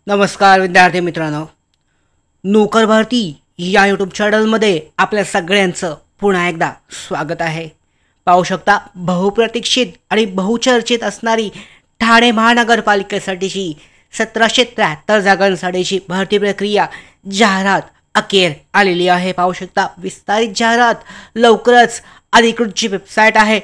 नमस्कार विद्यार्थी मित्रांनो, नोकर भरती या यूट्यूब चॅनलमध्ये आपल्या सगळ्यांचं पुन्हा एकदा स्वागत आहे. पाहू शकता बहुप्रतीक्षित आणि बहुचर्चित असणारी ठाणे महानगरपालिकेसाठीची 1773 जागांसाठीची भरती प्रक्रिया जाहिरात अखेर आलेली आहे. पाहू शकता विस्तारित जाहिरात लवकरच अधिकृत जी वेबसाईट आहे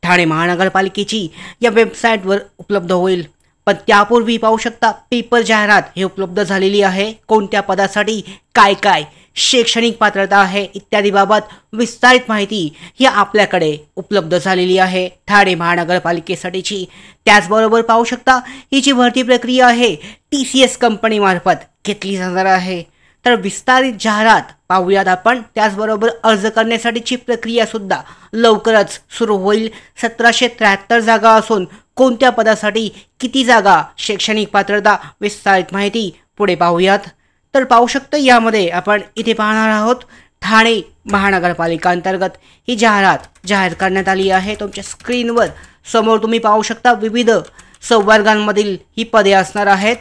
ठाणे महानगरपालिकेची या वेबसाईटवर उपलब्ध होईल. पण त्यापूर्वी पाहू शकता पेपर जाहिरात हे उपलब्ध झालेली आहे. कोणत्या पदासाठी काय काय शैक्षणिक पात्रता आहे इत्यादी बाबत विस्तारित माहिती ही आपल्याकडे उपलब्ध झालेली आहे ठाणे महानगरपालिकेसाठीची. त्याचबरोबर पाहू शकता ही जी भरती प्रक्रिया आहे TCS कंपनीमार्फत घेतली जाणार आहे. तर विस्तारित जाहिरात पाहूयात आपण. त्याचबरोबर अर्ज करण्यासाठीची प्रक्रिया सुद्धा लवकरच सुरू होईल. 1773 जागा असून कोणत्या पदासाठी किती जागा शैक्षणिक पात्रता विस्तारित माहिती पुढे पाहूयात. तर पाहू शकता यामध्ये आपण इथे पाहणार आहोत ठाणे महानगरपालिका अंतर्गत ही जाहिरात जाहीर करण्यात आली आहे. तुमच्या स्क्रीनवर समोर तुम्ही पाहू शकता विविध संवर्गांमधील ही पदे असणार आहेत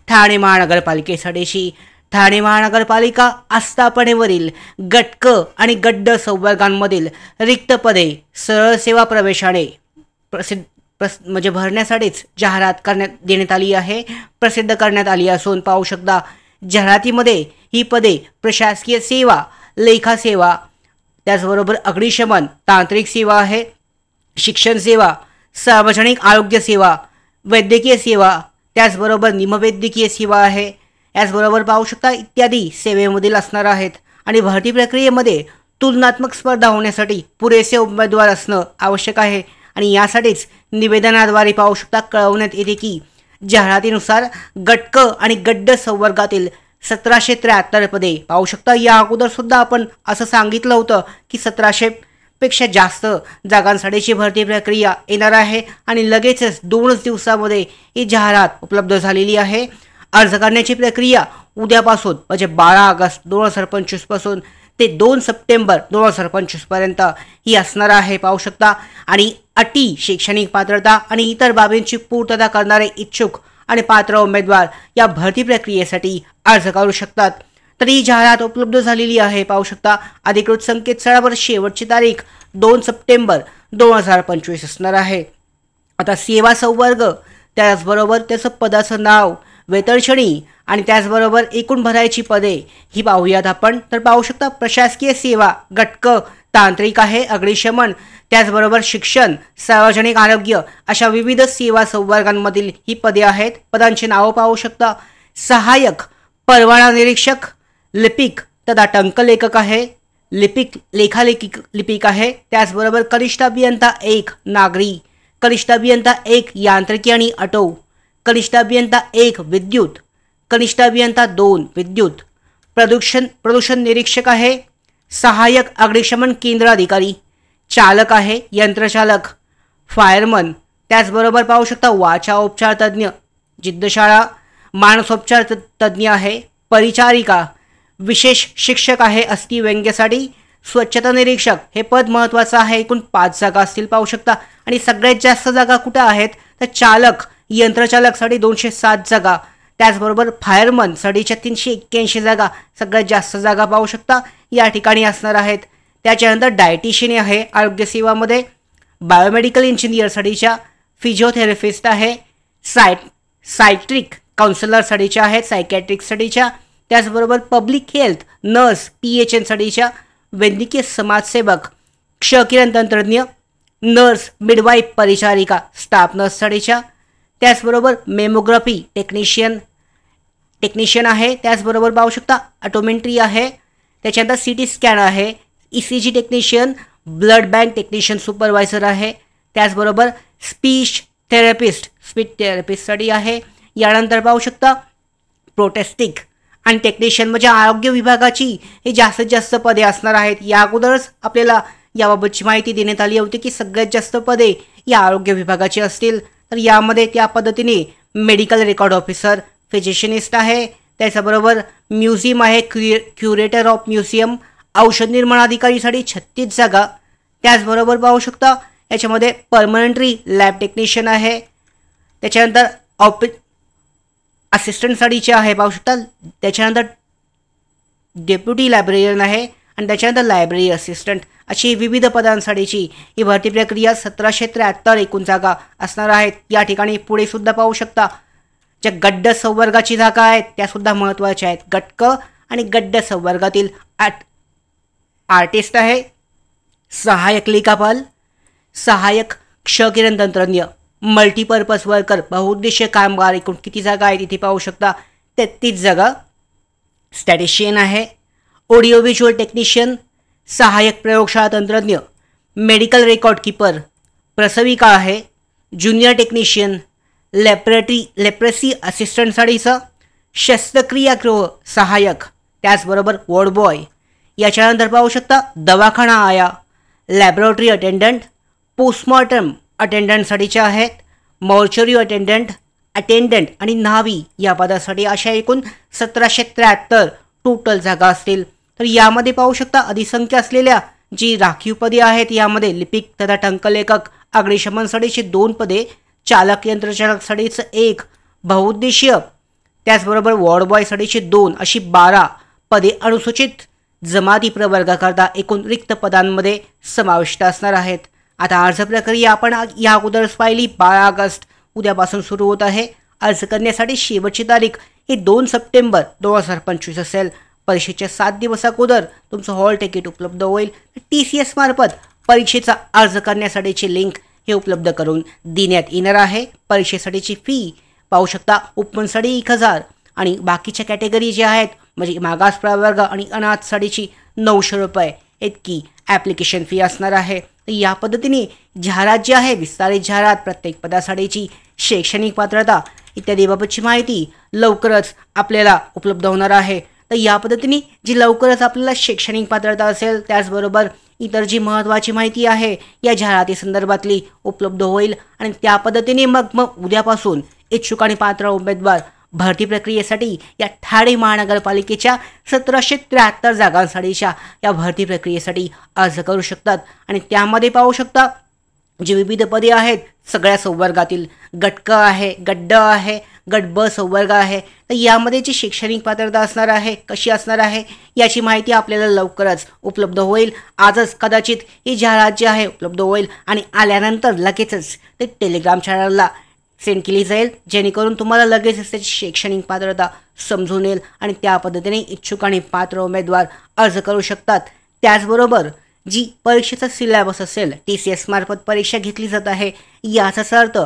ठाणे महानगरपालिकेसाठीची. ठाणे महानगरपालिका आस्थापनेवरील गट क आणि गट ड संवर्गांमधील रिक्त पदे सरळ सेवा प्रवेशाने म्हणजे भरण्यासाठीच जाहिरात देण्यात आली आहे, प्रसिद्ध करण्यात आली असून पाहू शकता जाहिरातीमध्ये ही पदे प्रशासकीय सेवा, लेखा सेवा, त्याचबरोबर अग्निशमन, तांत्रिक सेवा आहे, शिक्षण सेवा, सार्वजनिक आरोग्य सेवा, वैद्यकीय सेवा, त्याचबरोबर निमवैद्यकीय सेवा आहे. याचबरोबर पाहू शकता इत्यादी सेवेमधील असणार आहेत. आणि भरती प्रक्रियेमध्ये तुलनात्मक स्पर्धा होण्यासाठी पुरेसे उमेदवार असणं आवश्यक आहे. आणि यासाठीच निवेदनाद्वारे पाहू शकता कळवण्यात येते की जाहिरातीनुसार गट क आणि गट ड संवर्गातील 1773 पदे पाहू शकता. या अगोदर सुद्धा आपण असं सांगितलं होतं की 1700 पेक्षा जास्त जागांसाठीची भरती प्रक्रिया येणार आहे आणि लगेचच 2 दिवसामध्ये ही जाहिरात उपलब्ध झालेली आहे. अर्ज करण्याची प्रक्रिया उद्यापासून म्हणजे 12 ऑगस्ट 2025 पासून ते 2 सप्टेंबर 2025 पर्यंत ही असणार आहे पाहू शकता. आणि अटी, शैक्षणिक पात्रता आणि इतर बाबींची पूर्तता करणारे इच्छुक आणि पात्र उमेदवार या भरती प्रक्रियेसाठी अर्ज करू शकतात. तर ही जाहिरात उपलब्ध झालेली आहे पाहू शकता. अधिकृत संकेतस्थळावर शेवटची तारीख 2 सप्टेंबर 2025 असणार आहे. आता सेवा संवर्ग, त्याचबरोबर त्याचं पदाचं नाव, वेतनश्रेणी आणि त्याचबरोबर एकूण भरायची पदे ही पाहूयात आपण. तर पाहू शकता प्रशासकीय सेवा गट क तांत्रिक आहे, अग्निशमन, त्याचबरोबर शिक्षण, सार्वजनिक आरोग्य अशा विविध सेवा संवर्गांमधील ही पदे आहेत. पदांची नावं पाहू शकता. सहाय्यक, परवाना निरीक्षक, लिपिक तथा टंकलेखक आहे, लिपिक, लिपिक आहे, त्याचबरोबर कनिष्ठ अभियंता 1 नागरी, कनिष्ठ अभियंता 1 यांत्रिकी आणि ऑटो, कनिष्ठ अभियंता 1 विद्युत, कनिष्ठ अभियंता 2 विद्युत, प्रदूषण निरीक्षक आहे, सहाय्यक अग्निशमन केंद्र अधिकारी, चालक आहे, यंत्रचालक, फायरमन, त्याचबरोबर पाहू शकता वाचाओपचार तज्ज्ञ, जिद्दशाळा, मानसोपचार तज्ज्ञ आहे, परिचारिका, विशेष शिक्षक आहे अस्थि व्यंग्यासाठी, स्वच्छता निरीक्षक हे पद महत्त्वाचं आहे. एकूण 5 जागा असतील पाहू शकता. आणि सगळ्यात जास्त जागा कुठं आहेत तर चालक, यंत्रचालकसाठी 207 जागा, त्याचबरोबर फायरमनसाठीच्या 381 जागा, सगळ्यात जास्त जागा पाहू शकता या ठिकाणी असणार आहेत. त्याच्यानंतर डायटिशियन आहे आरोग्यसेवामध्ये, बायोमेडिकल इंजिनियरसाठीच्या, फिजिओथेरपिस्ट आहे, सायट्रिक काउन्सिलरसाठीच्या आहेत, सायकॅट्रिकसाठीच्या, त्याचबरोबर पब्लिक हेल्थ नर्स PHNसाठीच्या, वैद्यकीय समाजसेवक, क्षकिरण तंत्रज्ञ, नर्स, मिडवाईफ, परिचारिका, स्टाफ नर्ससाठीच्या, त्याचबरोबर मेमोग्राफी टेक्निशियन आहे, त्याचबरोबर पाहू शकता ऑटोमेट्री आहे, त्याच्यानंतर CT स्कॅन आहे, ECG technician, blood bank technician supervisor आहे, त्याचबरोबर स्पीच थेरपिस्टसाठी आहे. यानंतर पाहू शकता प्रोटेस्टिक आणि टेक्निशियन म्हणजे आरोग्य विभागाची हे जास्तीत जास्त पदे असणार आहेत. या अगोदरच आपल्याला याबाबतची माहिती देण्यात आली होती की सगळ्यात जास्त पदे या आरोग्य विभागाची असतील. तर यामध्ये त्या पद्धतीने मेडिकल रेकॉर्ड ऑफिसर, फिजिशियनिस्ट आहे, त्याच्याबरोबर म्युझियम आहे, क्युरेटर ऑफ म्युझियम, औषध निर्माण अधिकारीसाठी 36 जागा, त्याचबरोबर पाहू शकता याच्यामध्ये परमनंटरी लॅब टेक्निशियन आहे, त्याच्यानंतर असिस्टंटसाठीचे आहे पाहू शकता. त्याच्यानंतर डेप्युटी लायब्ररियन आहे आणि त्याच्यानंतर लायब्ररी असिस्टंट अशी विविध पदांसाठीची ही भरती प्रक्रिया 1773 एकूण जागा असणार आहेत. या ठिकाणी पुढे सुद्धा पाहू शकता ज्या गड्ड संवर्गाची जागा आहेत त्यासुद्धा महत्त्वाच्या आहेत. गट क आणि गड्ड संवर्गातील आर्टिस्ट आहे, सहाय्यक लेखापाल, सहाय्यक क्षकिरण तंत्रज्ञ, मल्टीपर्पज वर्कर, बहुउद्देशीय कामगार एकूण किती जागा आहेत इथे पाहू शकता 33 जागा. स्टॅटिशियन आहे, ऑडिओ व्हिज्युअल टेक्निशियन, सहाय्यक प्रयोगशाळा तंत्रज्ञ, मेडिकल रेकॉर्ड कीपर, प्रसविका आहे, ज्युनियर टेक्निशियन, लेप्रेसी असिस्टंटसाठीचा, शस्त्रक्रियागृह सहाय्यक, त्याचबरोबर वॉर्ड बॉय. याच्यानंतर पाहू शकता दवाखाना आया, लॅबोरेटरी अटेंडंट, पोस्टमॉर्टम अटेंडंटसाठीच्या आहेत, मॉर्चरी अटेंडंट आणि न्हावी या पदासाठी अशा एकूण 1773 टोटल जागा असतील. तर यामध्ये पाहू शकता अधिसंख्य असलेल्या जी राखीव पदे आहेत यामध्ये लिपिक तथा टंकलेखक, अग्निशमनसाठीची 2 पदे, चालक यंत्रचालकसाठीचं 1, बहुउद्देशीय त्याचबरोबर वॉर्ड बॉयसाठीची 2 अशी 12 पदे अनुसूचित जमाती प्रवर्गाकरता एकूण रिक्त पदांमध्ये समाविष्ट असणार आहेत. आता अर्ज प्रक्रिया आपण या अगोदरच पाहिली. 12 ऑगस्ट उद्यापासून सुरू होत आहे. अर्ज करण्यासाठी शेवटची तारीख ही 2 सप्टेंबर 2025 असेल. परीक्षेच्या 7 दिवस अगोदर तुमचं हॉल तिकीट उपलब्ध होईल. TCS मार्फत परीक्षेचा अर्ज करण्यासाठीची लिंक हे उपलब्ध करून देण्यात येणार आहे. परीक्षेसाठीची फी पाहू शकता ओपनसाठी 1000 आणि बाकीच्या कॅटेगरी ज्या आहेत म्हणजे मागास प्रवर्ग आणि अनाथसाठीची 900 रुपये इतकी ॲप्लिकेशन फी असणार आहे. या पद्धतीने जाहिरात जी आहे विस्तारित जाहिरात, प्रत्येक पदासाठीची शैक्षणिक पात्रता इत्यादी बाबतची माहिती लवकरच आपल्याला उपलब्ध होणार आहे. तर या पद्धतीने जी लवकरच आपल्याला शैक्षणिक पात्रता असेल त्याचबरोबर इतर जी महत्त्वाची माहिती आहे या जाहिराती संदर्भातली उपलब्ध होईल आणि त्या पद्धतीने मग उद्यापासून इच्छुक आणि पात्र उमेदवार भरती प्रक्रियेसाठी या ठाणे महानगरपालिकेच्या 1773 जागांसाठीच्या या भरती प्रक्रियेसाठी अर्ज करू शकतात. आणि त्यामध्ये पाहू शकता जी विविध पदे आहेत सगळ्या संवर्गातील गट क आहे, गड्ड आहे, गट ब संवर्ग आहे. तर यामध्ये जी शैक्षणिक पात्रता असणार आहे कशी असणार आहे याची माहिती आपल्याला लवकरच उपलब्ध होईल. आजच कदाचित ही जाहिरात जी आहे उपलब्ध होईल आणि आल्यानंतर लगेचच ते टेलिग्राम चॅनलला सेंड केली जाईल जेणेकरून तुम्हाला लगेचच त्याची शैक्षणिक पात्रता समजून येईल आणि त्या पद्धतीने इच्छुक आणि पात्र उमेदवार अर्ज करू शकतात. त्याचबरोबर जी परीक्षेचा सिलेबस असेल TCS मार्फत परीक्षा घेतली जात आहे याचाच अर्थ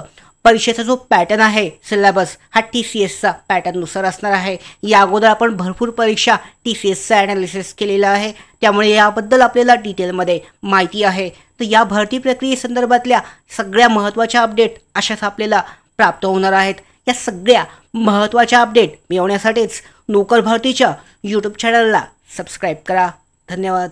परीक्षेचा जो पॅटर्न आहे सिलेबस हा TCSचा पॅटर्ननुसार असणार आहे. या अगोदर आपण भरपूर परीक्षा TCSचा ॲनालिसिस केलेला आहे त्यामुळे याबद्दल आपल्याला डिटेलमध्ये माहिती आहे. तर या भरती प्रक्रियेसंदर्भातल्या सगळ्या महत्त्वाच्या अपडेट अशाच आपल्याला प्राप्त होणार आहेत. या सगळ्या महत्त्वाच्या अपडेट मिळवण्यासाठीच नोकर भरतीच्या यूट्यूब चॅनलला सबस्क्राईब करा. धन्यवाद.